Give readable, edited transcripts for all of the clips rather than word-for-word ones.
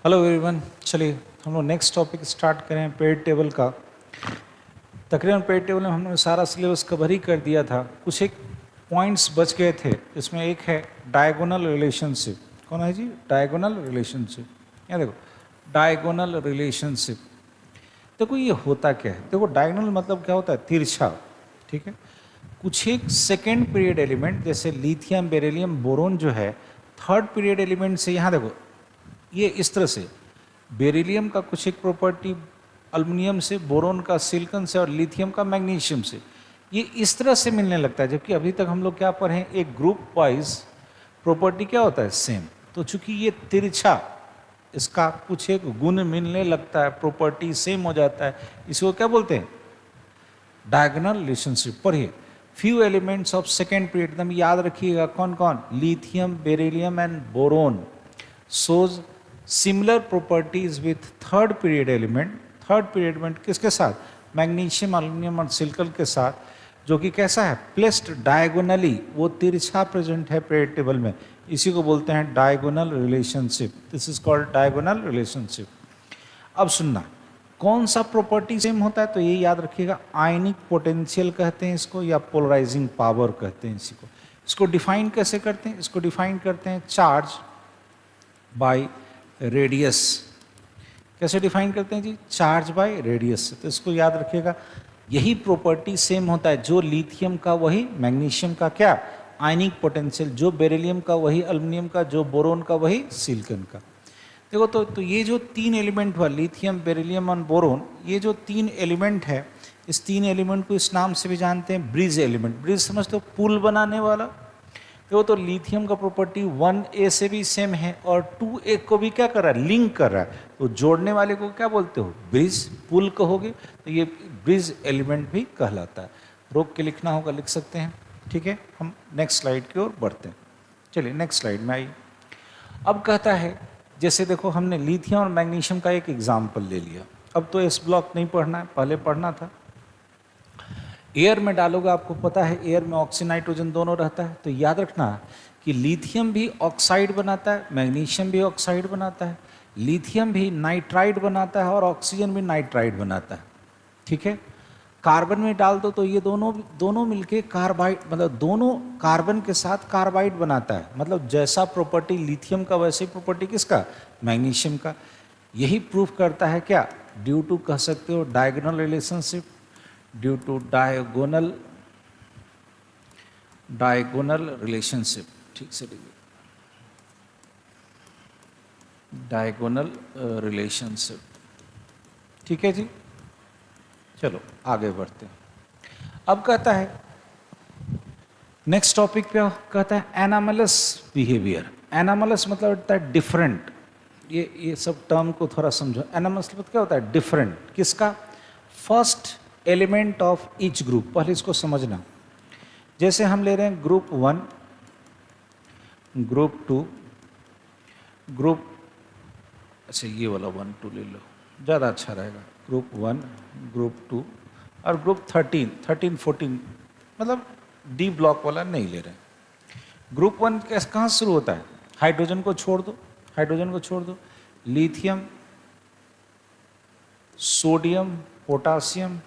Hello everyone, चलिए हम लोग नेक्स्ट टॉपिक स्टार्ट करें पेरियड टेबल का। तकरीबन पेरियड टेबल में हमने सारा सिलेबस कवर ही कर दिया था। कुछ एक पॉइंट्स बच गए थे, इसमें एक है डायगोनल रिलेशनशिप। कौन है जी? Diagonal relationship. यहाँ देखो, डायगोनल रिलेशनशिप। देखो ये होता क्या है, देखो डायगोनल मतलब क्या होता है? तिरछा। ठीक है, कुछ एक सेकेंड पीरियड एलिमेंट जैसे लिथियम, बेरिलियम, बोरोन जो है थर्ड पीरियड एलिमेंट से, यहाँ देखो ये इस तरह से बेरिलियम का कुछ एक प्रॉपर्टी अल्युमिनियम से, बोरोन का सिलिकॉन से और लिथियम का मैग्नीशियम से, ये इस तरह से मिलने लगता है। जबकि अभी तक हम लोग क्या पढ़े हैं, एक ग्रुप वाइज प्रॉपर्टी क्या होता है? सेम। तो चूंकि ये तिरछा, इसका कुछ एक गुण मिलने लगता है, प्रॉपर्टी सेम हो जाता है, इसको क्या बोलते हैं? Diagonal relationship. पढ़िए, few elements of second period, एकदम याद रखिएगा कौन कौन? Lithium, beryllium and boron shows similar properties with third period element. Third period element किसके साथ? मैग्नीशियम, एल्युमिनियम और सिलिकॉन के साथ, जो कि कैसा है? प्लेस्ड डायगोनली, वो तिरछा प्रेजेंट है पीरियड टेबल में। इसी को बोलते हैं diagonal relationship. This is called diagonal relationship. अब सुनना, कौन सा प्रॉपर्टी सेम होता है? तो ये याद रखिएगा, आयनिक पोटेंशियल कहते हैं इसको, या पोलराइजिंग पावर कहते हैं इसी को। इसको डिफाइन कैसे करते हैं? इसको डिफाइन करते हैं चार्ज बाय रेडियस। कैसे डिफाइन करते हैं जी? Charge by radius. तो इसको याद रखिएगा, यही प्रॉपर्टी सेम होता है, जो लिथियम का वही मैग्नीशियम का क्या? आयनिक पोटेंशियल, जो बेरिलियम का वही अल्युमिनियम का, जो बोरोन का वही सिलिकॉन का। देखो तो ये जो तीन एलिमेंट हुआ, लिथियम, बेरिलियम और बोरोन, ये जो तीन एलिमेंट है, इस तीन एलिमेंट को इस नाम से भी जानते हैं, ब्रिज एलिमेंट। ब्रिज समझते हो? पुल बनाने वाला। देखो तो लिथियम का प्रॉपर्टी 1A से भी सेम है और 2A को भी क्या कर रहा है? लिंक कर रहा है। तो जोड़ने वाले को क्या बोलते हो? ब्रिज, पुल कहोगे, तो ये ब्रिज एलिमेंट भी कहलाता है। रोक के लिखना होगा, लिख सकते हैं। ठीक है, हम नेक्स्ट स्लाइड की ओर बढ़ते हैं। चलिए नेक्स्ट स्लाइड में आइए। अब कहता है, जैसे देखो हमने लिथियम और मैग्नीशियम का एक एग्जाम्पल ले लिया। अब तो एस ब्लॉक नहीं पढ़ना है, पहले पढ़ना था। एयर में डालोगे, आपको पता है एयर में ऑक्सीजन नाइट्रोजन दोनों रहता है। तो याद रखना कि लिथियम भी ऑक्साइड बनाता है, मैग्नीशियम भी ऑक्साइड बनाता है, लिथियम भी नाइट्राइड बनाता है और ऑक्सीजन भी नाइट्राइड बनाता है। ठीक है, कार्बन में डाल दो तो ये दोनों मिलके कार्बाइड, मतलब दोनों कार्बन के साथ कार्बाइड बनाता है। मतलब जैसा प्रॉपर्टी लिथियम का वैसे प्रॉपर्टी किसका? मैग्नीशियम का। यही प्रूफ करता है क्या? ड्यू टू कह सकते हो diagonal relationship, due to diagonal relationship. ठीक से लिखिए, डायगोनल रिलेशनशिप। ठीक है जी, चलो आगे बढ़ते हैं। अब कहता है नेक्स्ट टॉपिक पे, कहता है एनामलस बिहेवियर। एनामलस मतलब होता है डिफरेंट। ये सब टर्म को थोड़ा समझो। एनामलस मतलब क्या होता है? डिफरेंट। किसका? First element of each group. पहले इसको समझना। जैसे हम ले रहे हैं ग्रुप 1, ग्रुप 2, ग्रुप, अच्छा ये वाला 1 2 ले लो, ज़्यादा अच्छा रहेगा। ग्रुप 1, ग्रुप 2 और ग्रुप 13, 13, 14, मतलब डी ब्लॉक वाला नहीं ले रहे हैं। ग्रुप 1 कहाँ शुरू होता है? हाइड्रोजन को छोड़ दो, हाइड्रोजन को छोड़ दो। Lithium, sodium, potassium,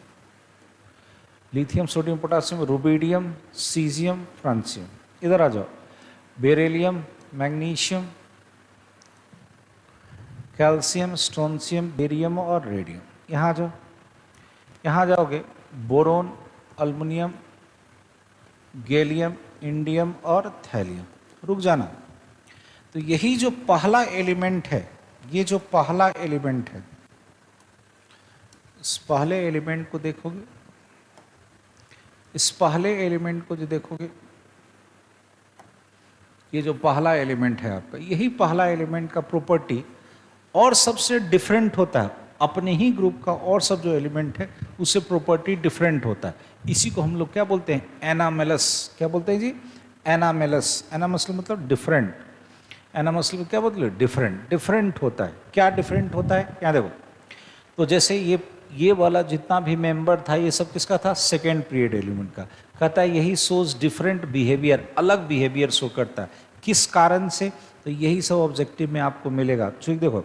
lithium, sodium, potassium, rubidium, caesium, francium. इधर आ जाओ, beryllium, magnesium, calcium, strontium, barium और रेडियम। यहाँ जाओ, यहाँ जाओगे बोरोन, अल्युमिनियम, गैलियम, इंडियम और थैलियम। रुक जाना। तो यही जो पहला एलिमेंट है, ये जो पहला एलिमेंट है, इस पहले एलिमेंट को देखोगे, इस पहले एलिमेंट को जो देखोगे, ये जो पहला एलिमेंट है आपका, यही पहला एलिमेंट का प्रॉपर्टी और सबसे डिफरेंट होता है अपने ही ग्रुप का। और सब जो एलिमेंट है उससे प्रॉपर्टी डिफरेंट होता है। इसी को हम लोग क्या बोलते हैं? एनामेलस। क्या बोलते हैं जी? एनामेलस। एनामेलस मतलब डिफरेंट। एनामेलस क्या बोलते हैं? डिफरेंट। डिफरेंट होता है। क्या डिफरेंट होता है? यहाँ देखो, तो जैसे ये वाला जितना भी मेंबर था, ये सब किसका था? सेकेंड पीरियड एलिमेंट का। कहता है यही शोज डिफरेंट बिहेवियर, अलग बिहेवियर शो करता है। किस कारण से? तो यही सब ऑब्जेक्टिव में आपको मिलेगा। ठीक देखो,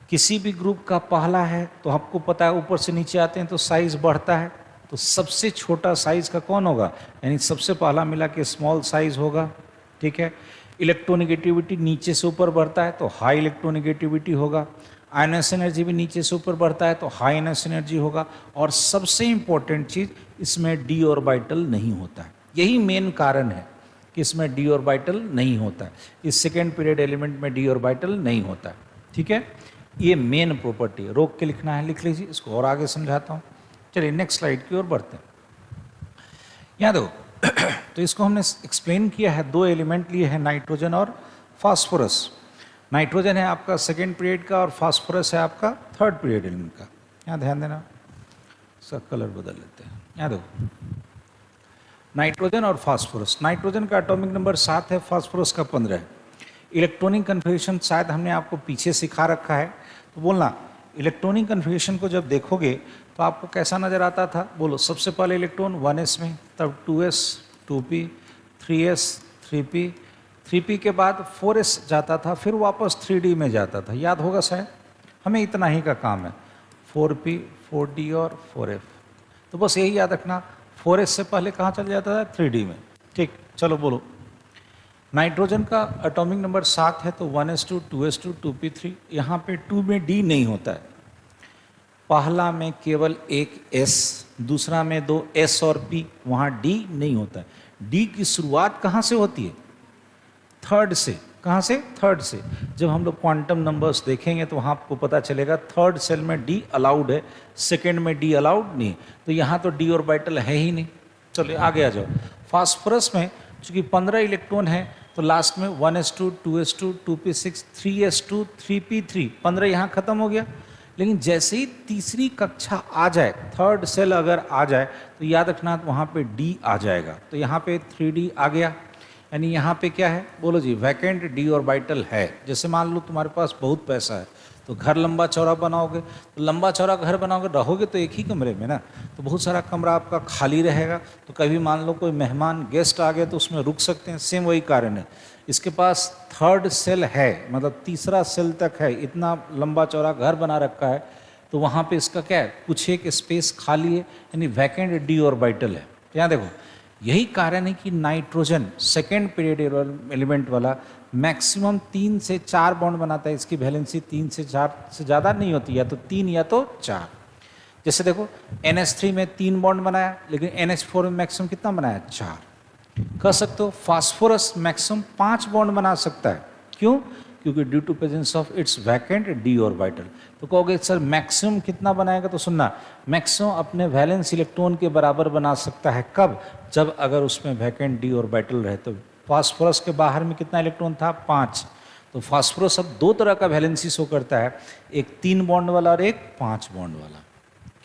किसी भी ग्रुप का पहला है तो आपको पता है ऊपर से नीचे आते हैं तो साइज बढ़ता है, तो सबसे छोटा साइज का कौन होगा, यानी सबसे पहला मिला के स्मॉल साइज होगा, ठीक है। इलेक्ट्रोनिगेटिविटी नीचे से ऊपर बढ़ता है तो हाई इलेक्ट्रोनिगेटिविटी होगा, आयनस एनर्जी भी नीचे से ऊपर बढ़ता है तो हाई आयनस एनर्जी होगा, और सबसे इंपॉर्टेंट चीज़ इसमें डी ऑर्बिटल नहीं होता है। यही मेन कारण है कि इसमें डी ऑर्बिटल नहीं होता है, इस सेकेंड पीरियड एलिमेंट में डी ऑर्बिटल नहीं होता है, ठीक है। ये मेन प्रॉपर्टी है, रोक के लिखना है, लिख लीजिए, इसको और आगे समझाता हूँ। चलिए नेक्स्ट स्लाइड की ओर बढ़ते हैं। यहाँ देखो तो इसको हमने एक्सप्लेन किया है, दो एलिमेंट लिए हैं, नाइट्रोजन और फास्फोरस। नाइट्रोजन है आपका सेकेंड पीरियड का और फास्फोरस है आपका थर्ड पीरियड एलिमेंट का। यहाँ ध्यान देना, इसका कलर बदल लेते हैं। यहाँ देखो नाइट्रोजन और फास्फोरस, नाइट्रोजन का एटॉमिक नंबर 7 है, फास्फोरस का 15 है। इलेक्ट्रॉनिक कन्फिगरेशन शायद हमने आपको पीछे सिखा रखा है, तो बोलना इलेक्ट्रॉनिक कन्फिगरेशन को जब देखोगे तो आपको कैसा नज़र आता था, बोलो। सबसे पहले इलेक्ट्रॉन 1s में, तब 2s 2p 3s 3p 3p के बाद 4s जाता था, फिर वापस 3d में जाता था, याद होगा शायद। हमें इतना ही का काम है, 4p 4d और 4f, तो बस यही याद रखना। 4s से पहले कहाँ चल जाता था, 3d में, ठीक। चलो बोलो, नाइट्रोजन का एटॉमिक नंबर 7 है तो 1s2 2s2 2p3, यहाँ पे 2 में d नहीं होता है। पहला में केवल एक s, दूसरा में 2 s और p, वहाँ d नहीं होता है। d की शुरुआत कहाँ से होती है, थर्ड से। कहाँ से, थर्ड से। जब हम लोग क्वांटम नंबर्स देखेंगे तो वहाँ आपको पता चलेगा थर्ड सेल में d अलाउड है, सेकेंड में d अलाउड नहीं, तो यहाँ तो d ऑर्बिटल है ही नहीं। चलिए आगे आ जाओ। फास्फोरस में चूँकि 15 इलेक्ट्रॉन है तो लास्ट में 1s2 2s2 2p6 3s2 3p3, 15 यहाँ खत्म हो गया। लेकिन जैसे ही तीसरी कक्षा आ जाए, थर्ड सेल अगर आ जाए, तो याद रखना वहाँ पे D आ जाएगा, तो यहाँ पे 3D आ गया, यानी यहाँ पे क्या है, बोलो जी, वैकेंट D ऑर्बिटल है। जैसे मान लो तुम्हारे पास बहुत पैसा है तो घर लंबा चौड़ा बनाओगे, तो लंबा चौड़ा घर बनाओगे, रहोगे तो एक ही कमरे में ना, तो बहुत सारा कमरा आपका खाली रहेगा, तो कभी मान लो कोई मेहमान गेस्ट आ गए तो उसमें रुक सकते हैं। सेम वही कारण है, इसके पास थर्ड सेल है, मतलब तीसरा सेल तक है, इतना लंबा चौड़ा घर बना रखा है, तो वहाँ पे इसका क्या है, कुछ एक स्पेस खाली है, यानी वैकेंट डी ऑर्बिटल है। तो यहाँ देखो, यही कारण है कि नाइट्रोजन सेकेंड पीरियड एलिमेंट वाला मैक्सिमम 3 से 4 बॉन्ड बनाता है, इसकी वैलेंसी 3 से 4 से ज़्यादा नहीं होती, या तो 3 या तो 4। जैसे देखो NH3 में 3 बॉन्ड बनाया, लेकिन NH4 में मैक्सिमम कितना बनाया, 4। कह सकते हो फास्फोरस मैक्सिमम 5 बॉन्ड बना सकता है, क्यों, क्योंकि due to presence of its vacant d orbital. तो कहोगे सर मैक्सिमम कितना बनाएगा, तो सुनना, मैक्सिमम अपने वैलेंस इलेक्ट्रॉन के बराबर बना सकता है, कब, जब अगर उसमें वैकेंट डी ऑर्बिटल रहे। तो फास्फोरस के बाहर में कितना इलेक्ट्रॉन था, 5। तो फास्फोरस अब 2 तरह का वैलेंसी शो करता है, एक 3 बॉन्ड वाला और एक 5 बॉन्ड वाला।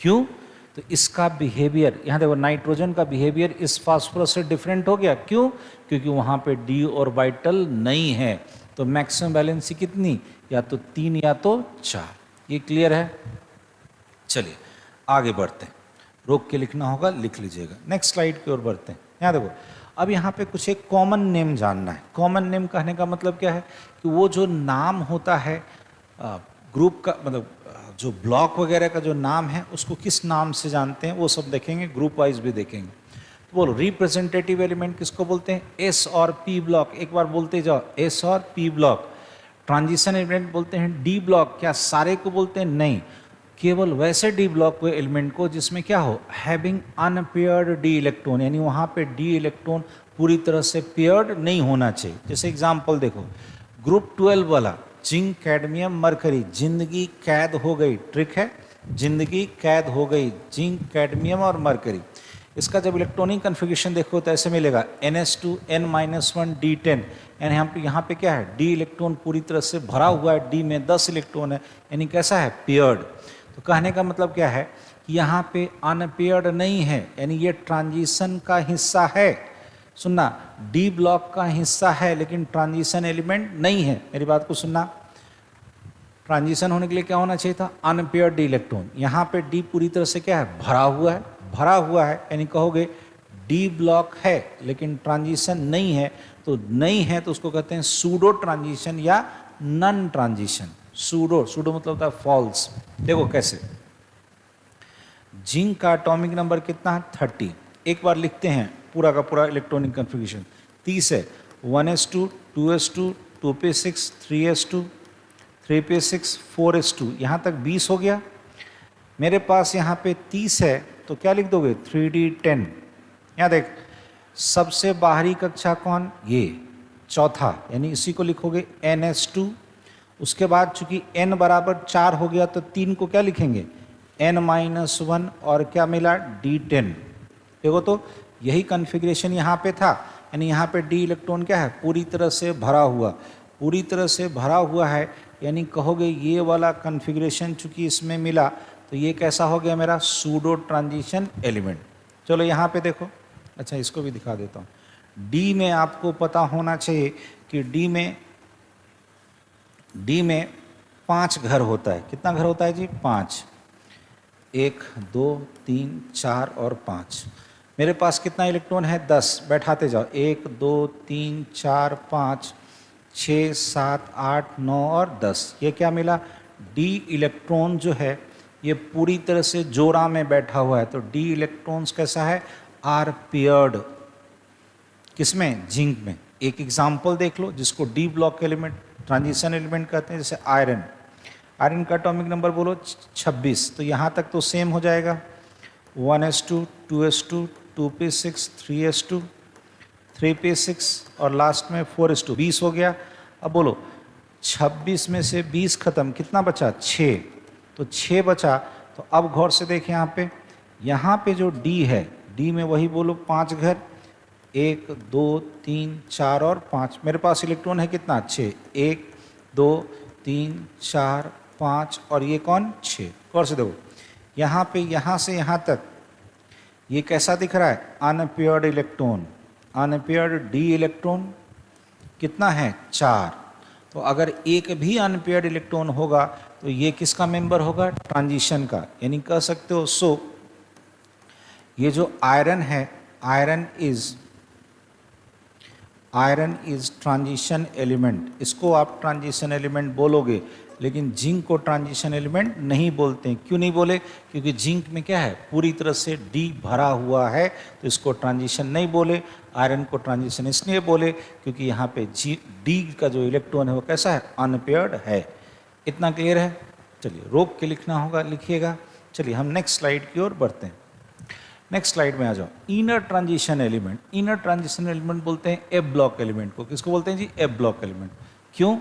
क्यों, तो इसका बिहेवियर, यहाँ देखो नाइट्रोजन का बिहेवियर इस फास्फोरस से डिफरेंट हो गया, क्यों, क्योंकि वहाँ पे डी ऑर्बिटल नहीं है, तो मैक्सिमम वैलेंसी कितनी, या तो 3 या तो 4। ये क्लियर है। चलिए आगे बढ़ते हैं, रोक के लिखना होगा, लिख लीजिएगा। नेक्स्ट स्लाइड की ओर बढ़ते हैं। यहाँ देखो, अब यहाँ पे कुछ एक कॉमन नेम जानना है। कॉमन नेम कहने का मतलब क्या है, कि वो जो नाम होता है ग्रुप का, मतलब जो ब्लॉक वगैरह का जो नाम है उसको किस नाम से जानते हैं, वो सब देखेंगे, ग्रुप वाइज भी देखेंगे। तो बोलो रिप्रेजेंटेटिव एलिमेंट किसको बोलते हैं, एस और पी ब्लॉक, एक बार बोलते जाओ, एस और पी ब्लॉक। ट्रांजिशन एलिमेंट बोलते हैं डी ब्लॉक, क्या सारे को बोलते हैं, नहीं, केवल वैसे डी ब्लॉक को एलिमेंट को जिसमें क्या हो, हैविंग अनपेयर्ड डी इलेक्ट्रॉन, यानी वहाँ पे डी इलेक्ट्रॉन पूरी तरह से पेयर्ड नहीं होना चाहिए। जैसे एग्जाम्पल देखो, ग्रुप 12 वाला जिंक कैडमियम मरकरी, जिंदगी कैद हो गई, ट्रिक है, जिंदगी कैद हो गई, जिंक कैडमियम और मरकरी। इसका जब इलेक्ट्रॉनिक कन्फिगरेशन देखो तो ऐसे मिलेगा NH2 N-1 D10, यानी यहाँ पे क्या है, डी इलेक्ट्रॉन पूरी तरह से भरा हुआ है, डी में 10 इलेक्ट्रॉन है, यानी कैसा है, पेयर्ड। तो कहने का मतलब क्या है कि यहाँ पे अनपेयर्ड नहीं है, यानी ये ट्रांजिशन का हिस्सा है। सुनना, डी ब्लॉक का हिस्सा है लेकिन ट्रांजिशन एलिमेंट नहीं है। मेरी बात को सुनना, ट्रांजिशन होने के लिए क्या होना चाहिए था, अनपेयर्ड डी इलेक्ट्रॉन। यहाँ पे डी पूरी तरह से क्या है, भरा हुआ है, भरा हुआ है, यानी कहोगे डी ब्लॉक है लेकिन ट्रांजिशन नहीं है। तो नहीं है तो उसको कहते हैं सूडो ट्रांजिशन या नन ट्रांजिशन। सूडो, सूडो मतलब होता है फॉल्स। देखो कैसे, जिंक का एटॉमिक नंबर कितना है 30। एक बार लिखते हैं पूरा का पूरा इलेक्ट्रॉनिक कन्फिग्रेशन। 30 है, 1s2 2s2 2p6 3s2 3p6 4s2, यहाँ तक 20 हो गया। मेरे पास यहाँ पे 30 है तो क्या लिख दोगे 3d10। यहाँ देख, सबसे बाहरी कक्षा कौन, ये चौथा, यानी इसी को लिखोगे ns2। उसके बाद चूंकि n बराबर 4 हो गया तो 3 को क्या लिखेंगे n-1 और क्या मिला d10। देखो तो यही कन्फिग्रेशन यहाँ पे था, यानी यहाँ पे d इलेक्ट्रॉन क्या है पूरी तरह से भरा हुआ, पूरी तरह से भरा हुआ है, यानी कहोगे ये वाला कन्फिग्रेशन चूंकि इसमें मिला तो ये कैसा हो गया मेरा सूडो ट्रांजिशन एलिमेंट। चलो यहाँ पे देखो, अच्छा इसको भी दिखा देता हूँ। डी में आपको पता होना चाहिए कि डी में 5 घर होता है। कितना घर होता है जी 5, 1 2 3 4 और 5। मेरे पास कितना इलेक्ट्रॉन है 10, बैठाते जाओ 1 2 3 4 5 6 7 8 9 और 10। ये क्या मिला डी इलेक्ट्रॉन जो है ये पूरी तरह से जोड़ा में बैठा हुआ है। तो डी इलेक्ट्रॉन्स कैसा है आर पेयर्ड, किसमें जिंक में। एक एग्जाम्पल देख लो जिसको D block element transition element कहते हैं, जैसे आयरन। आयरन का एटॉमिक नंबर बोलो 26, तो यहाँ तक तो सेम हो जाएगा 1s2 2s2 2p6 3s2 3p6 और लास्ट में 4s2, 20 हो गया। अब बोलो 26 में से 20 खत्म, कितना बचा 6, तो 6 बचा। तो अब गौर से देखें यहाँ पे जो डी है, डी में वही बोलो 5 घर, 1 2 3 4 और 5। मेरे पास इलेक्ट्रॉन है कितना 6, 1 2 3 4 5 और ये कौन 6। गौर से देखो यहाँ पे यहाँ से यहाँ तक ये कैसा दिख रहा है unpaired electron, unpaired D electron कितना है 4। तो अगर एक भी अनपेयर्ड इलेक्ट्रॉन होगा तो ये किसका मेंबर होगा ट्रांजिशन का, यानी कह सकते हो सो ये जो आयरन है आयरन इज ट्रांजिशन एलिमेंट। इसको आप ट्रांजिशन एलिमेंट बोलोगे, लेकिन जिंक को ट्रांजिशन एलिमेंट नहीं बोलते हैं। क्यों नहीं बोले, क्योंकि जिंक में क्या है पूरी तरह से डी भरा हुआ है, तो इसको ट्रांजिशन नहीं बोले। आयरन को ट्रांजिशन इसलिए बोले क्योंकि यहाँ पे डी का जो इलेक्ट्रॉन है वो कैसा है अनपेयर्ड है। इतना क्लियर है। चलिए रोक के लिखना होगा, लिखिएगा। चलिए हम नेक्स्ट स्लाइड की ओर बढ़ते हैं। नेक्स्ट स्लाइड में आ जाओ। Inner transition element, inner transition element बोलते हैं एफ ब्लॉक एलिमेंट को। किसको बोलते हैं जी एफ ब्लॉक एलिमेंट। क्यों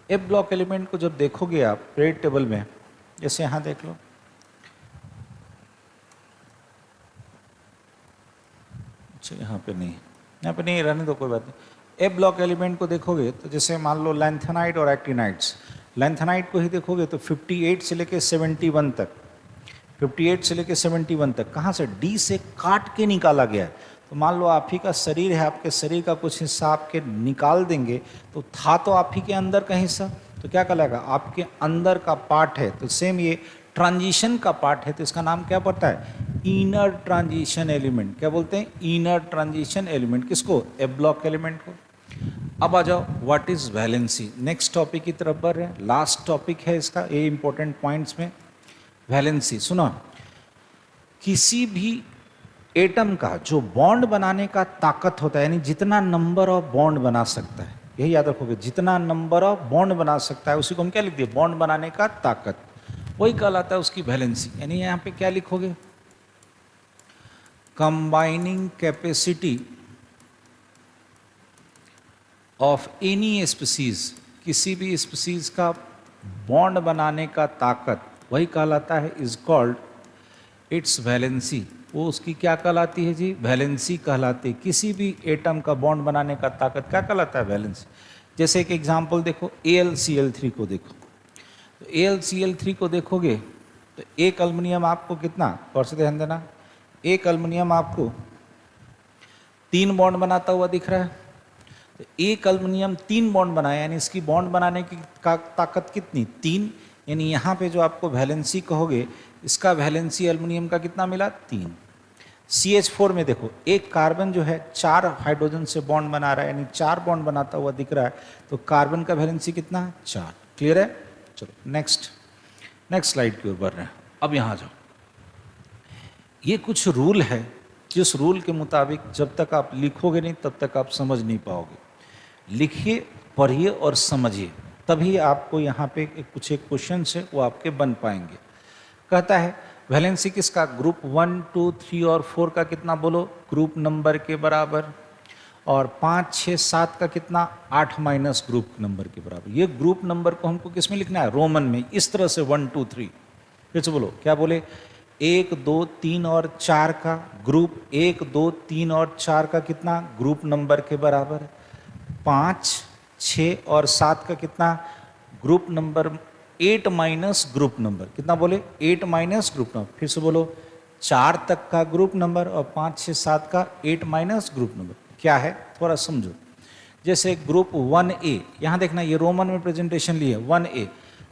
एफ ब्लॉक एलिमेंट को जब देखोगे आप पीरियड टेबल में, जैसे यहाँ देख लो, अच्छा यहाँ पे नहीं रहने दो, कोई बात नहीं। एफ ब्लॉक एलिमेंट को देखोगे तो जैसे मान लो लैंथेनाइट और एक्टिनाइट्स, लैंथेनाइट को ही देखोगे तो 58 से लेके 71 तक, 58 से लेके 71 तक कहाँ से डी से काट के निकाला गया है। तो मान लो आप ही का शरीर है, आपके शरीर का कुछ हिस्सा आपके निकाल देंगे, तो था तो आप ही के अंदर का हिस्सा, तो क्या कहलाएगा आपके अंदर का पार्ट है। तो सेम ये ट्रांजिशन का पार्ट है, तो इसका नाम क्या पड़ता है इनर ट्रांजिशन एलिमेंट। क्या बोलते हैं इनर ट्रांजिशन एलिमेंट। किसको एफ ब्लॉक एलिमेंट को। अब आ जाओ what is valency. Next topic की तरफ बढ़ रहे हैं, लास्ट टॉपिक है इसका, ये इंपॉर्टेंट पॉइंट्स में वैलेंसी। सुनो, किसी भी एटम का जो बॉन्ड बनाने का ताकत होता है, यानी जितना नंबर ऑफ बॉन्ड बना सकता है, यही याद रखोगे, जितना नंबर ऑफ बॉन्ड बना सकता है उसी को हम क्या लिख दिए बॉन्ड बनाने का ताकत, वही कहलाता है उसकी वैलेंसी। यानी यहाँ पे क्या लिखोगे combining capacity of any species, किसी भी स्पीसीज का बॉन्ड बनाने का ताकत वही कहलाता है इज कॉल्ड इट्स वैलेंसी। वो उसकी क्या कहलाती है जी वैलेंसी कहलाती है। किसी भी एटम का बॉन्ड बनाने का ताकत क्या कहलाता है वैलेंसी। जैसे एक एग्जांपल देखो AlCl3 को देखो, तो AlCl3 को देखोगे तो एक अल्मीनियम आपको कितना, और से ध्यान देना, एक अल्मीनियम आपको 3 बॉन्ड बनाता हुआ दिख रहा है। तो एक अल्मीनियम 3 बॉन्ड बनाया, यानी इसकी बॉन्ड बनाने की ताकत कितनी 3, यानी यहाँ पे जो आपको वैलेंसी कहोगे इसका वैलेंसी एल्युमिनियम का कितना मिला 3। CH4 में देखो एक कार्बन जो है 4 हाइड्रोजन से बॉन्ड बना रहा है, यानी 4 बॉन्ड बनाता हुआ दिख रहा है, तो कार्बन का वैलेंसी कितना 4। क्लियर है। चलो नेक्स्ट स्लाइड की ओर बढ़ रहे हैं। अब यहाँ जाओ, ये कुछ रूल है जिस रूल के मुताबिक जब तक आप लिखोगे नहीं तब तक आप समझ नहीं पाओगे। लिखिए, पढ़िए और समझिए, तभी आपको यहाँ पे कुछ एक क्वेश्चन है वो आपके बन पाएंगे। कहता है वैलेंसी किसका, ग्रुप 1, 2, 3 और 4 का कितना बोलो, ग्रुप नंबर के बराबर, और 5, 6, 7 का कितना, 8 माइनस ग्रुप नंबर के बराबर। ये ग्रुप नंबर को हमको किस में लिखना है, रोमन में, इस तरह से 1, 2, 3। फिर से बोलो, क्या बोले, 1, 2, 3 और 4 का ग्रुप 1, 2, 3 और 4 का कितना, ग्रुप नंबर के बराबर। 5, 6 और 7 का कितना, group number 8 minus group number, कितना बोले, 8 माइनस ग्रुप नंबर। फिर से बोलो, 4 तक का ग्रुप नंबर और 5, 6, 7 का 8 माइनस ग्रुप नंबर क्या है, थोड़ा समझो। जैसे ग्रुप 1A, यहाँ देखना ये रोमन में प्रेजेंटेशन लिए 1A,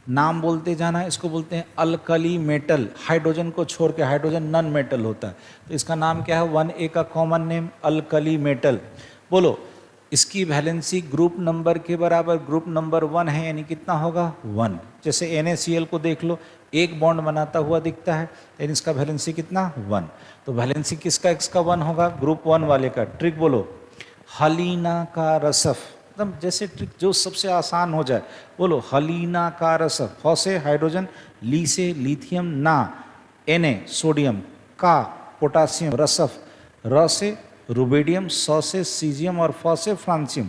नाम बोलते जाना, इसको बोलते हैं अल्कली मेटल, हाइड्रोजन को छोड़ के, हाइड्रोजन नॉन मेटल होता है, तो इसका नाम क्या है, 1A का कॉमन नेम अल्कली मेटल। बोलो, इसकी वैलेंसी ग्रुप नंबर के बराबर ग्रुप नंबर 1 है, यानी कितना होगा, 1। जैसे NaCl को देख लो, एक बॉन्ड बनाता हुआ दिखता है, यानी इसका वैलेंसी कितना, 1। तो वैलेंसी किसका, इसका 1 होगा, ग्रुप 1 वाले का। ट्रिक बोलो, हलीना का रसफ, एकदम जैसे ट्रिक जो सबसे आसान हो जाए, बोलो हलीना का रसफ। फ से हाइड्रोजन, ली से लिथियम, ना Na सोडियम, का पोटासियम, रसफ, र से रुबेडियम, स से सीजियम और फ से फ्रांसियम,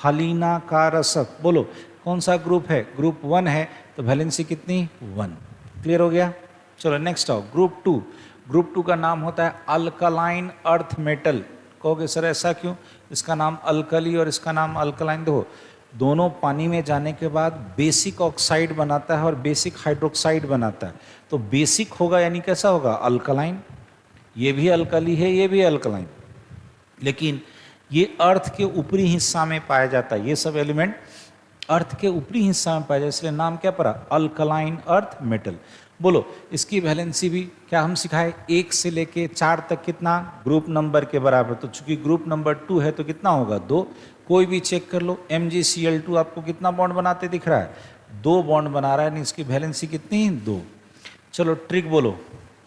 हलीना का रसफ। बोलो कौन सा ग्रुप है, ग्रुप 1 है, तो वैलेंसी कितनी, 1। क्लियर हो गया। चलो नेक्स्ट आओ, ग्रुप 2। ग्रुप 2 का नाम होता है अल्कलाइन अर्थ मेटल। कहोगे सर ऐसा क्यों, इसका नाम अल्कली और इसका नाम अल्कलाइन। देखो, दोनों पानी में जाने के बाद बेसिक ऑक्साइड बनाता है और बेसिक हाइड्रोक्साइड बनाता है, तो बेसिक होगा यानी कैसा होगा, अल्कलाइन। ये भी अल्कली है, ये भी अल्कलाइन, लेकिन ये अर्थ के ऊपरी हिस्सा में पाया जाता है, ये सब एलिमेंट अर्थ के ऊपरी हिस्सा में पाया जाता है, इसलिए नाम क्या पड़ा, अल्कलाइन अर्थ मेटल। बोलो इसकी वैलेंसी भी क्या हम सिखाए, 1 से लेके 4 तक कितना, ग्रुप नंबर के बराबर। तो चूंकि ग्रुप नंबर 2 है तो कितना होगा, 2। कोई भी चेक कर लो, MgCl2 आपको कितना बॉन्ड बनाते दिख रहा है, 2 बॉन्ड बना रहा है, इसकी वैलेंसी कितनी, 2। चलो ट्रिक बोलो,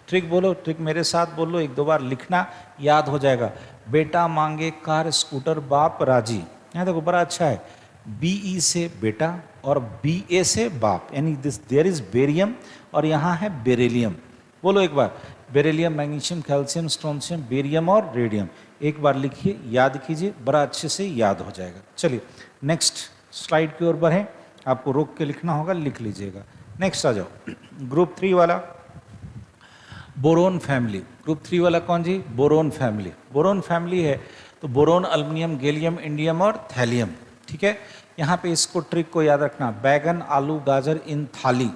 ट्रिक बोलो, ट्रिक मेरे साथ बोलो, 1-2 बार लिखना, याद हो जाएगा। बेटा मांगे कार स्कूटर बाप राजी, यहाँ देखो बड़ा अच्छा है, BE से बेटा और BA से बाप, यानी दिस देयर इज बेरियम और यहाँ है बेरिलियम। बोलो एक बार, beryllium, magnesium, calcium, strontium, barium और रेडियम। एक बार लिखिए, याद कीजिए, बड़ा अच्छे से याद हो जाएगा। चलिए नेक्स्ट स्लाइड की ओर बढ़ें, आपको रोक के लिखना होगा, लिख लीजिएगा। नेक्स्ट आ जाओ, ग्रुप 3 वाला बोरोन फैमिली। ग्रुप 3 वाला कौन जी, बोरोन फैमिली। बोरोन फैमिली है तो बोरोन, अल्मीनियम, गैलियम, इंडियम और थैलियम, ठीक है। यहाँ पे इसको ट्रिक को याद रखना, बैगन आलू गाजर इन थाली,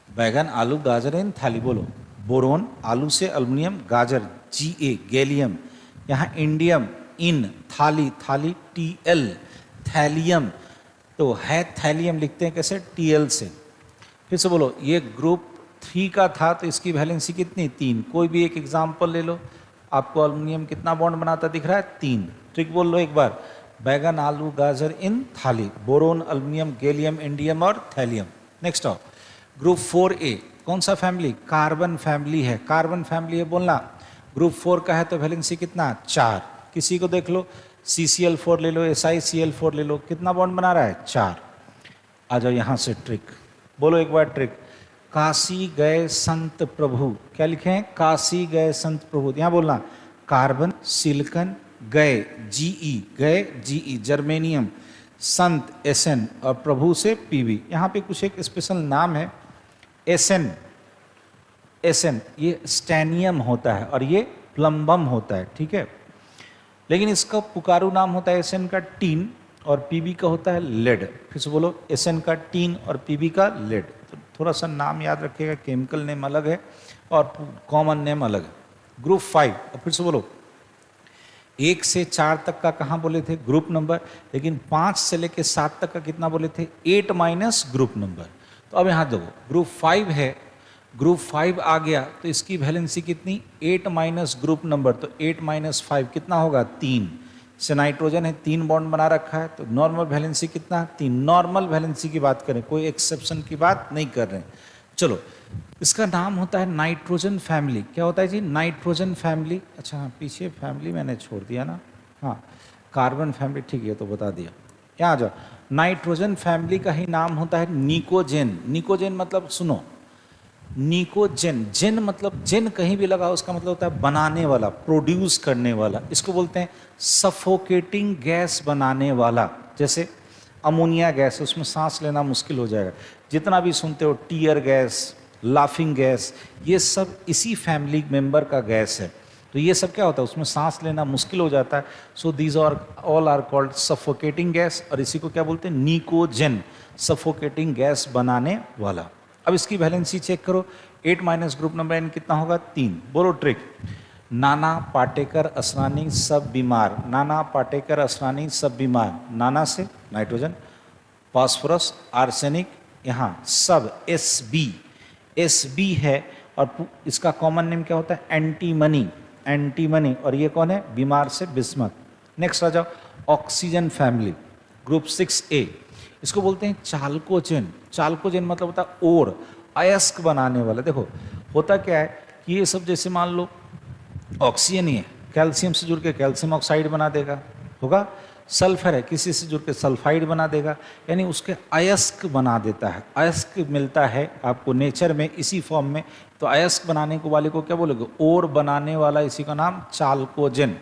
बैगन आलू गाजर इन थाली। बोलो, बोरोन, आलू से अल्मीनियम, गाजर Ga, गैलियम, यहाँ इंडियम, इन, थाली, थाली Tl, थैलियम, तो है थैलियम लिखते हैं कैसे, Tl से। फिर से बोलो, ये ग्रुप 3 का था तो इसकी वैलेंसी कितनी, 3। कोई भी एक एग्जाम्पल ले लो, आपको अल्मीनियम कितना बॉन्ड बनाता दिख रहा है, 3। ट्रिक बोल लो एक बार, बैगन आलू गाजर इन थाली, बोरोन, अल्मीनियम, गैलियम, इंडियम और थैलियम। नेक्स्ट आओ, ग्रुप 4A, कौन सा फैमिली, कार्बन फैमिली है, कार्बन फैमिली है बोलना। ग्रुप 4 का है तो वैलेंसी कितना, 4। किसी को देख लो, CCl4 ले लो, SiCl4 ले लो, कितना बॉन्ड बना रहा है, 4। आ जाओ यहाँ से ट्रिक, बोलो एक बार ट्रिक, काशी गए संत प्रभु, क्या लिखे हैं, काशी गए संत प्रभु। यहाँ बोलना, कार्बन, सिलिकन, गए Ge, गए Ge, जर्मेनियम, संत Sn और प्रभु से Pb। यहाँ पे कुछ एक स्पेशल नाम है, Sn ये स्टैनियम होता है और ये प्लम्बम होता है, ठीक है। लेकिन इसका पुकारू नाम होता है Sn का टीन और Pb का होता है लेड। फिर से बोलो, Sn का टीन और Pb का लेड। तो थोड़ा सा नाम याद रखिएगा, केमिकल नेम अलग है और कॉमन नेम अलग है। ग्रुप 5, और फिर से बोलो, 1 से 4 तक का कहाँ बोले थे, ग्रुप नंबर, लेकिन 5 से लेके 7 तक का कितना बोले थे, 8 माइनस ग्रुप नंबर। तो अब यहाँ देखो, ग्रुप 5 है, ग्रुप 5 आ गया तो इसकी वैलेंसी कितनी, 8 माइनस ग्रुप नंबर, तो 8 माइनस 5 कितना होगा, 3। से नाइट्रोजन है, 3 बॉन्ड बना रखा है, तो नॉर्मल वैलेंसी कितना, 3। नॉर्मल वैलेंसी की बात करें, कोई एक्सेप्शन की बात नहीं कर रहे हैं। चलो, इसका नाम होता है नाइट्रोजन फैमिली। क्या होता है जी, नाइट्रोजन फैमिली। अच्छा हाँ, पीछे फैमिली मैंने छोड़ दिया ना, हाँ कार्बन फैमिली, ठीक है तो बता दिया। यहाँ आ जाओ, नाइट्रोजन फैमिली का ही नाम होता है निकोजेन। निकोजेन मतलब सुनो, निकोजेन, जेन मतलब जेन कहीं भी लगा उसका मतलब होता है बनाने वाला, प्रोड्यूस करने वाला। इसको बोलते हैं सफोकेटिंग गैस बनाने वाला। जैसे अमोनिया गैस, उसमें सांस लेना मुश्किल हो जाएगा। जितना भी सुनते हो टीयर गैस, लाफिंग गैस, ये सब इसी फैमिली मेंबर का गैस है। तो ये सब क्या होता है, उसमें सांस लेना मुश्किल हो जाता है। So these are all are called suffocating gas, और इसी को क्या बोलते हैं, निकोजेन, सफोकेटिंग गैस बनाने वाला। अब इसकी वैलेंसी चेक करो, 8 माइनस ग्रुप नंबर n कितना होगा, 3। बोलो ट्रिक। नाना पाटेकर असरानी सब बीमार, नाना पाटेकर असरानी सब बीमार, नाना से नाइट्रोजन, फास्फोरस, आर्सेनिक, यहाँ सब एस बी है, और इसका कॉमन नेम क्या होता है, एंटीमनी, एंटीमनी, और ये कौन है, बीमार से बिस्मत। नेक्स्ट आ जाओ, ऑक्सीजन फैमिली, ग्रुप 6A, इसको बोलते हैं चाल्कोजेन। चाल्कोजेन मतलब होता है ओर, अयस्क बनाने वाला। देखो होता क्या है कि ये सब जैसे मान लो ऑक्सीजन ही है, कैल्शियम से जुड़ के कैल्शियम ऑक्साइड बना देगा, होगा। सल्फर है, किसी से जुड़ के सल्फाइड बना देगा, यानी उसके अयस्क बना देता है। अयस्क मिलता है आपको नेचर में इसी फॉर्म में, तो अयस्क बनाने को वाले को क्या बोलोगे, ओर बनाने वाला, इसी का नाम चाल्कोजेन।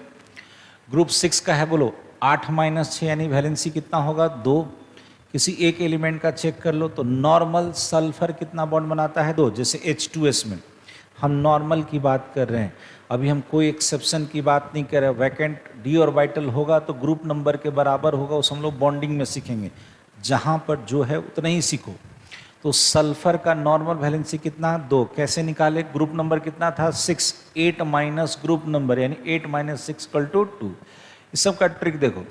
ग्रुप 6 का है, बोलो 8 माइनस 6 यानी वैलेंसी कितना होगा, 2। किसी एक एलिमेंट का चेक कर लो, तो नॉर्मल सल्फर कितना बॉन्ड बनाता है, 2। जैसे H2S में हम नॉर्मल की बात कर रहे हैं, अभी हम कोई एक्सेप्शन की बात नहीं कर रहे। वैकेंट डी ऑर्बिटल होगा तो ग्रुप नंबर के बराबर होगा, उस हम लोग बॉन्डिंग में सीखेंगे, जहाँ पर जो है उतना ही सीखो। तो सल्फर का नॉर्मल वैलेंसी कितना, 2। कैसे निकाले, ग्रुप नंबर कितना था, 6। 8 माइनस ग्रुप नंबर यानी 8 माइनस 6 इक्वल टू 2। इस सब का ट्रिक देखो,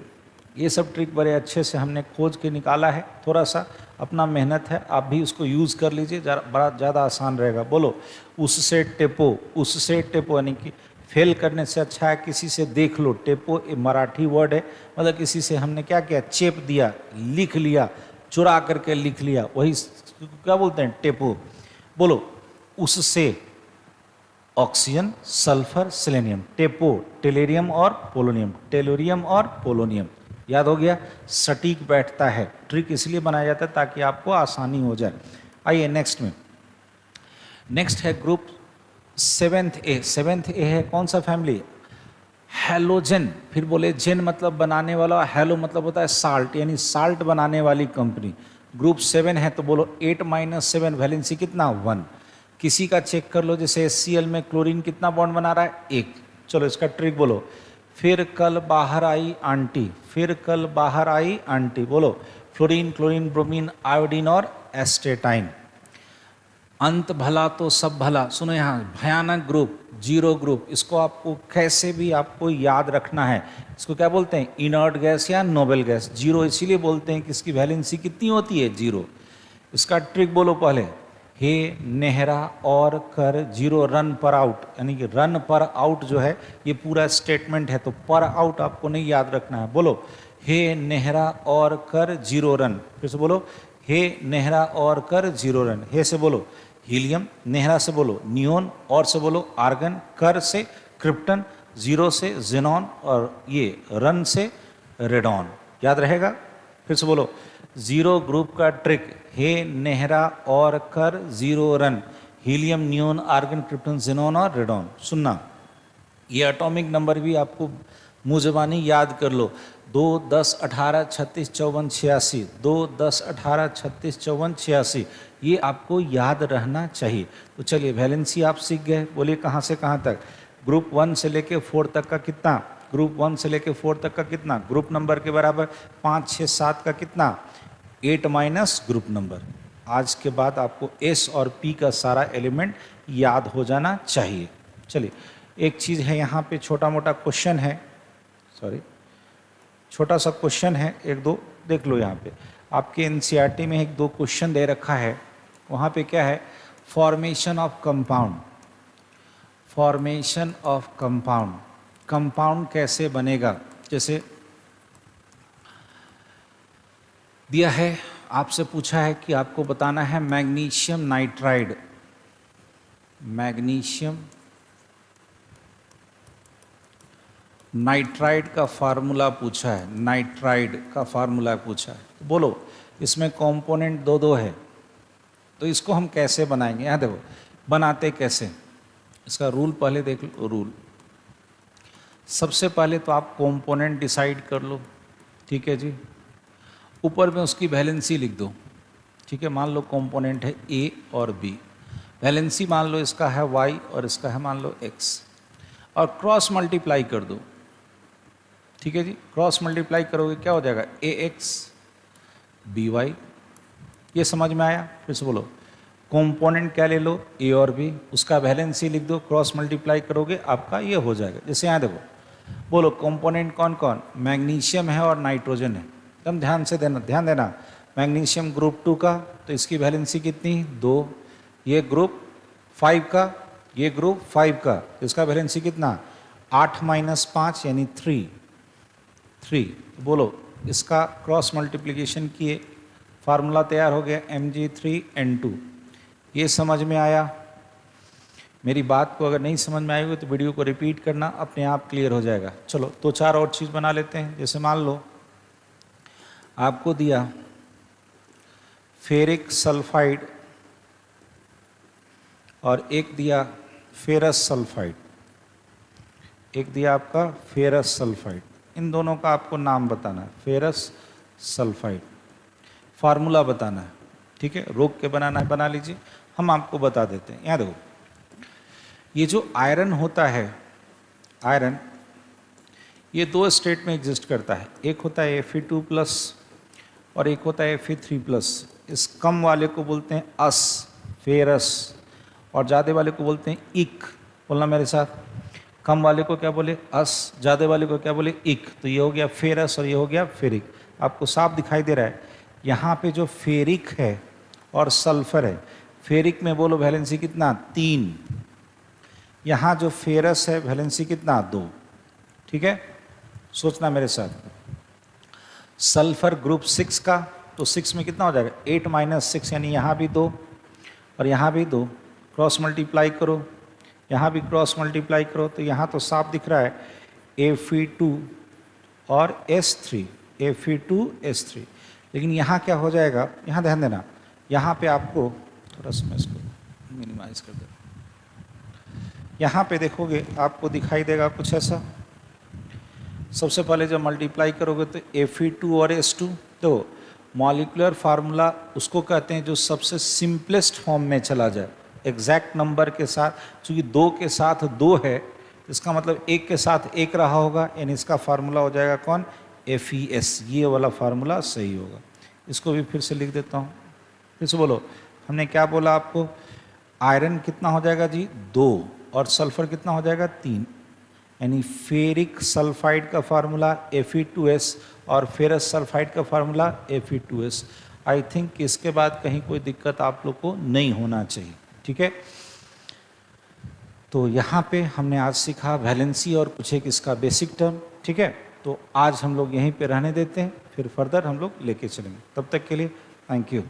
ये सब ट्रिक बड़े अच्छे से हमने खोज के निकाला है। थोड़ा सा अपना मेहनत है, आप भी उसको यूज़ कर लीजिए, बड़ा ज़्यादा आसान रहेगा। बोलो उससे टेपो, उससे टेपो यानी कि फेल करने से अच्छा है किसी से देख लो। टेपो ये मराठी वर्ड है, मतलब किसी से हमने क्या किया, चेप दिया, लिख लिया, चुरा करके लिख लिया, वही क्या बोलते हैं, टेपो। बोलो उससे ऑक्सीजन, सल्फर, सेलेनियम, टेपो, टेलेरियम और पोलोनियम, टेलोरियम और पोलोनियम। याद हो गया, सटीक बैठता है। ट्रिक इसलिए बनाया जाता है ताकि आपको आसानी हो जाए। आइए नेक्स्ट में, नेक्स्ट है ग्रुप 7A। 7A है कौन सा फैमिली, हेलोजन। फिर बोले जेन मतलब बनाने वाला, हेलो मतलब होता है साल्ट, यानी साल्ट बनाने वाली कंपनी। ग्रुप 7 है, तो बोलो 8 माइनस 7 वैलेंसी कितना, 1। किसी का चेक कर लो, जैसे HCl में क्लोरीन कितना बॉन्ड बना रहा है, 1। चलो इसका ट्रिक बोलो, फिर कल बाहर आई आंटी, फिर कल बाहर आई आंटी। बोलो फ्लोरीन, क्लोरीन, ब्रोमीन, आयोडीन और एस्टेटाइन। अंत भला तो सब भला। सुनो यहाँ, भयानक ग्रुप, 0 ग्रुप। इसको आपको कैसे भी आपको याद रखना है। इसको क्या बोलते हैं, इनर्ट गैस या नोबल गैस। 0 इसीलिए बोलते हैं कि इसकी वैलेंसी कितनी होती है, 0। इसका ट्रिक बोलो पहले, हे नेहरा और कर 0 रन पर आउट, यानी कि रन पर आउट जो है ये पूरा स्टेटमेंट है, तो पर आउट आपको नहीं याद रखना है। बोलो हे नेहरा और कर 0 रन। फिर से बोलो, हे नेहरा और कर 0 रन। हे से बोलो हीलियम, नेहरा से बोलो नियोन, और से बोलो आर्गन, कर से क्रिप्टन, 0 से जेनॉन, और ये रन से रेडॉन। याद रहेगा। फिर से बोलो 0 ग्रुप का ट्रिक, हे नेहरा और कर 0 रन, helium, neon, argon, krypton, xenon और रेडॉन। सुनना, ये एटॉमिक नंबर भी आपको मुँह ज़बानी याद कर लो, 2, 10, 18, 36, 54, 86, 2, 10, 18, 36, 54, 86, ये आपको याद रहना चाहिए। तो चलिए वैलेंसी आप सीख गए। बोलिए कहाँ से कहाँ तक, ग्रुप 1 से लेके 4 तक का कितना, ग्रुप 1 से लेके 4 तक का कितना, ग्रुप नंबर के बराबर 5, 6, 7 का कितना, 8 माइनस ग्रुप नंबर। आज के बाद आपको S और P का सारा एलिमेंट याद हो जाना चाहिए। चलिए एक चीज़ है, यहाँ पे छोटा मोटा क्वेश्चन है, सॉरी छोटा सा क्वेश्चन है, 1-2 देख लो। यहाँ पे आपके NCERT में 1-2 क्वेश्चन दे रखा है। वहाँ पे क्या है, formation of compound, formation of compound, compound कैसे बनेगा। जैसे दिया है, आपसे पूछा है कि आपको बताना है मैग्नीशियम नाइट्राइड, मैग्नीशियम नाइट्राइड का फार्मूला पूछा है, नाइट्राइड का फार्मूला पूछा है। तो बोलो इसमें कंपोनेंट दो दो है, तो इसको हम कैसे बनाएंगे? यहाँ देखो बनाते कैसे, इसका रूल पहले देख लो। रूल सबसे पहले तो आप कंपोनेंट डिसाइड कर लो, ठीक है जी। ऊपर में उसकी वैलेंसी लिख दो, ठीक है। मान लो कंपोनेंट है ए और बी, वैलेंसी मान लो इसका है वाई और इसका है मान लो एक्स, और क्रॉस मल्टीप्लाई कर दो, ठीक है जी। क्रॉस मल्टीप्लाई करोगे क्या हो जाएगा? ए एक्स बी वाई। ये समझ में आया? फिर से बोलो, कंपोनेंट क्या ले लो? ए और बी, उसका वैलेंसी लिख दो, क्रॉस मल्टीप्लाई करोगे आपका ये हो जाएगा। जैसे यहाँ देखो, बोलो कंपोनेंट कौन कौन? मैग्नीशियम है और नाइट्रोजन है। एकदम ध्यान से देना, ध्यान देना। मैग्नीशियम ग्रुप 2 का, तो इसकी वैलेंसी कितनी? 2। ये ग्रुप 5 का, ये ग्रुप 5 का, तो इसका वैलेंसी कितना? 8 - 5 यानी 3। तो बोलो इसका क्रॉस मल्टीप्लिकेशन किए, फार्मूला तैयार हो गया Mg3N2। ये समझ में आया? मेरी बात को अगर नहीं समझ में आएगी तो वीडियो को रिपीट करना, अपने आप क्लियर हो जाएगा। चलो दो चार और चीज़ बना लेते हैं। जैसे मान लो आपको दिया फेरिक सल्फाइड और एक दिया फेरस सल्फाइड, एक दिया आपका फेरस सल्फाइड। इन दोनों का आपको नाम बताना है, फेरस सल्फाइड। फार्मूला बताना है, ठीक है। रोक के बनाना है, बना लीजिए, हम आपको बता देते हैं। यहाँ देखो, ये जो आयरन होता है, आयरन ये दो स्टेट में एग्जिस्ट करता है। एक होता है Fe2+ और एक होता है Fe3+। इस कम वाले को बोलते हैं अस, फेरस, और ज़्यादा वाले को बोलते हैं इक। बोलना मेरे साथ, कम वाले को क्या बोले? अस, ज़्यादा वाले को क्या बोले? इक। तो ये हो गया फेरस और ये हो गया फेरिक। आपको साफ दिखाई दे रहा है यहाँ पे जो फेरिक है और सल्फर है, फेरिक में बोलो वैलेंसी कितना? 3। यहाँ जो फेरस है वैलेंसी कितना? 2, ठीक है। सोचना मेरे साथ, सल्फर ग्रुप 6 का, तो 6 में कितना हो जाएगा? 8 - 6 यानी यहाँ भी 2 और यहाँ भी 2। क्रॉस मल्टीप्लाई करो, यहाँ भी क्रॉस मल्टीप्लाई करो, तो यहाँ तो साफ दिख रहा है Fe2 और S3, Fe2S3। लेकिन यहाँ क्या हो जाएगा? यहाँ ध्यान देना, यहाँ पे आपको थोड़ा सा मैं इसको मिनिमाइज कर देता हूँ। यहाँ पे देखोगे आपको दिखाई देगा कुछ ऐसा। सबसे पहले जब मल्टीप्लाई करोगे तो Fe2 और S2, तो मॉलिक्यूलर फार्मूला उसको कहते हैं जो सबसे सिंपलेस्ट फॉर्म में चला जाए, एग्जैक्ट नंबर के साथ। चूँकि 2 के साथ 2 है, इसका मतलब 1 के साथ 1 रहा होगा, यानी इसका फार्मूला हो जाएगा कौन? FeS। ये वाला फार्मूला सही होगा। इसको भी फिर से लिख देता हूँ, फिर से बोलो। हमने क्या बोला आपको? आयरन कितना हो जाएगा जी? 2, और सल्फर कितना हो जाएगा? 3। यानी फेरिक सल्फाइड का फार्मूला Fe2S और फेरस सल्फाइड का फार्मूला Fe2S। आई थिंक इसके बाद कहीं कोई दिक्कत आप लोग को नहीं होना चाहिए, ठीक है। तो यहाँ पे हमने आज सीखा वैलेंसी और कुछ एक इसका बेसिक टर्म, ठीक है। तो आज हम लोग यहीं पे रहने देते हैं, फिर फर्दर हम लोग लेके चलेंगे। तब तक के लिए थैंक यू।